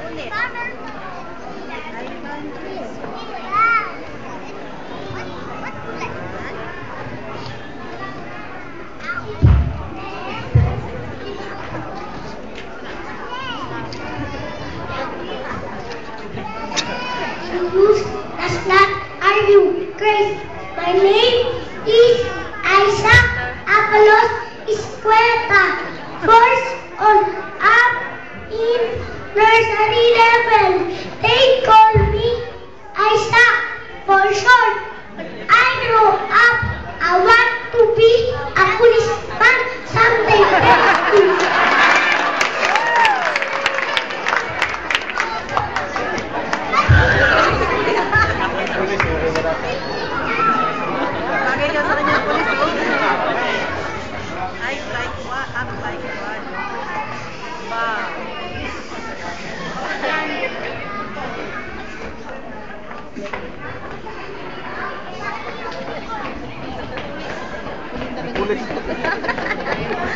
Ulit. Whose does not argue grace. My name is Isaac Apolos Escueta. First on up in nursery level. They call me Isaac for short. I grow up. I want to be a policeman someday. Bagay ka sa kanya pulis. I like what? I'm like what? Wow. Pulis.